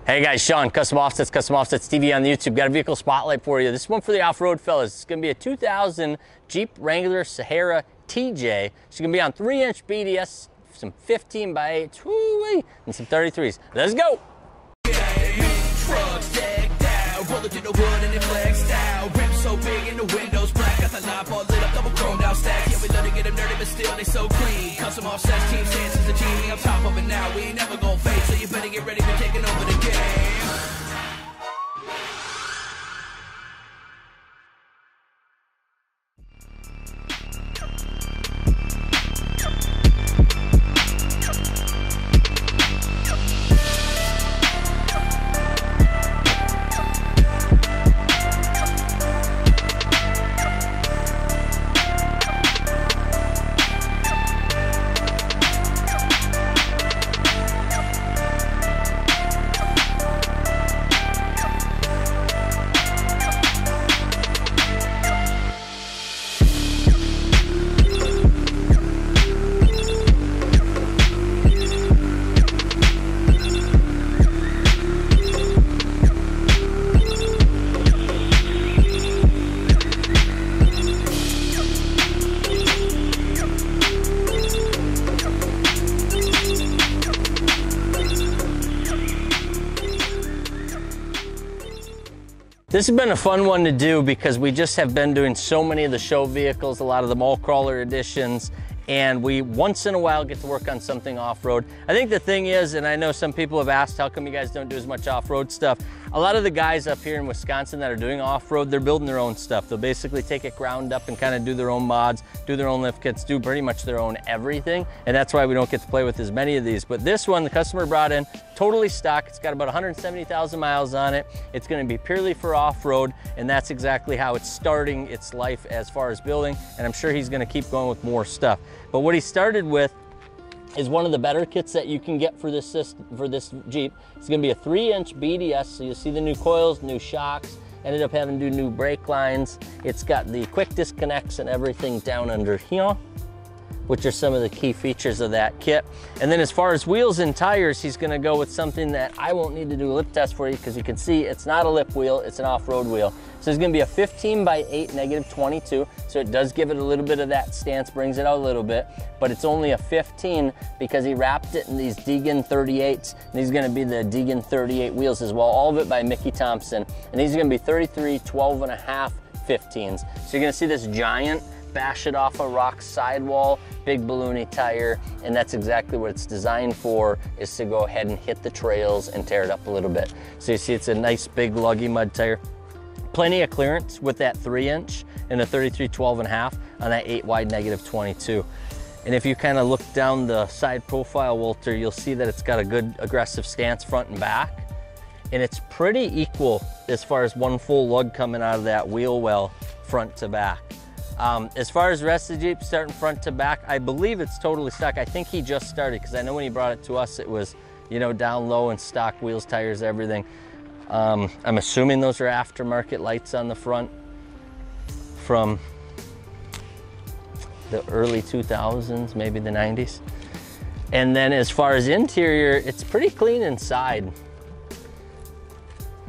Hey guys, Sean, Custom Offsets TV on the YouTube. Got a vehicle spotlight for you. This one for the off-road fellas. It's gonna be a 2000 Jeep Wrangler Sahara TJ. It's gonna be on 3-inch BDS, some 15x8s, woo-wee, and some 33's. Let's go! Roll it in the wood and it flexed out. Rims so big and the windows black. Got the knob all lit up, double chromed out stacks. Yeah, we love to get them dirty, but still they so clean. Custom Offsets team stands as the team. We on top of it now. We ain't never gonna fade, so you better get ready for taking over the game. This has been a fun one to do because we just have been doing so many of the show vehicles, a lot of the mall crawler editions, and we once in a while get to work on something off-road. I think the thing is, and I know some people have asked, how come you guys don't do as much off-road stuff? A lot of the guys up here in Wisconsin that are doing off-road, they're building their own stuff. They'll basically take it ground up and kind of do their own mods, do their own lift kits, do pretty much their own everything. And that's why we don't get to play with as many of these. But this one, the customer brought in, totally stock. It's got about 170,000 miles on it. It's gonna be purely for off-road, and that's exactly how it's starting its life as far as building. And I'm sure he's gonna keep going with more stuff. But what he started with is one of the better kits that you can get for this Jeep. It's gonna be a 3-inch BDS, so you'll see the new coils, new shocks, ended up having to do new brake lines. It's got the quick disconnects and everything down under here, which are some of the key features of that kit. And then as far as wheels and tires, he's gonna go with something that I won't need to do a lip test for you because you can see it's not a lip wheel, it's an off-road wheel. So it's gonna be a 15x8 -22, so it does give it a little bit of that stance, brings it out a little bit, but it's only a 15 because he wrapped it in these Deegan 38s, and these are gonna be the Deegan 38 wheels as well, all of it by Thompson, and these are gonna be 33 12.5 15s. So you're gonna see this giant bash it off a rock sidewall, big balloony tire, and that's exactly what it's designed for, is to go ahead and hit the trails and tear it up a little bit. So you see it's a nice big luggy mud tire. Plenty of clearance with that 3-inch and a 33 12.5 on that 8 wide -22. And if you kind of look down the side profile, Walter, you'll see that it's got a good aggressive stance front and back. And it's pretty equal as far as one full lug coming out of that wheel well front to back. As far as the rest of the Jeep, starting front to back, I believe it's totally stock. I think he just started, because I know when he brought it to us, it was, you know, down low and stock wheels, tires, everything. I'm assuming those are aftermarket lights on the front from the early 2000s, maybe the 90s. And then as far as interior, it's pretty clean inside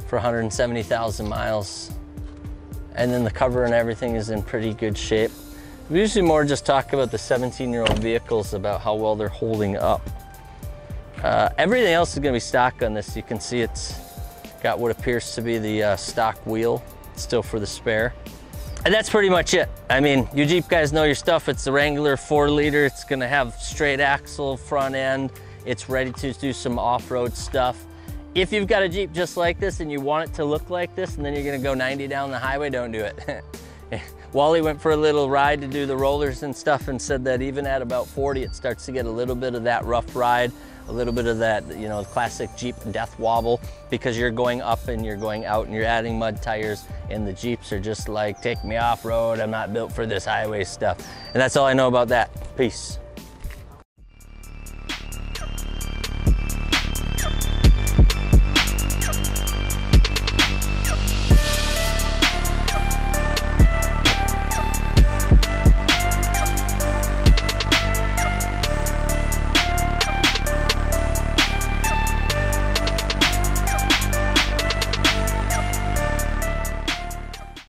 for 170,000 miles. And then the cover and everything is in pretty good shape. We usually more just talk about the 17-year-old vehicles, about how well they're holding up. Everything else is gonna be stock on this. You can see it's got what appears to be the stock wheel, still for the spare. And that's pretty much it. I mean, you Jeep guys know your stuff. It's the Wrangler 4-liter. It's gonna have straight axle front end. It's ready to do some off-road stuff. If you've got a Jeep just like this and you want it to look like this, and then you're gonna go 90 down the highway, don't do it. Wally went for a little ride to do the rollers and stuff and said that even at about 40, it starts to get a little bit of that rough ride, a little bit of that, you know, classic Jeep death wobble, because you're going up and you're going out and you're adding mud tires, and the Jeeps are just like, take me off-road, I'm not built for this highway stuff. And that's all I know about that. Peace.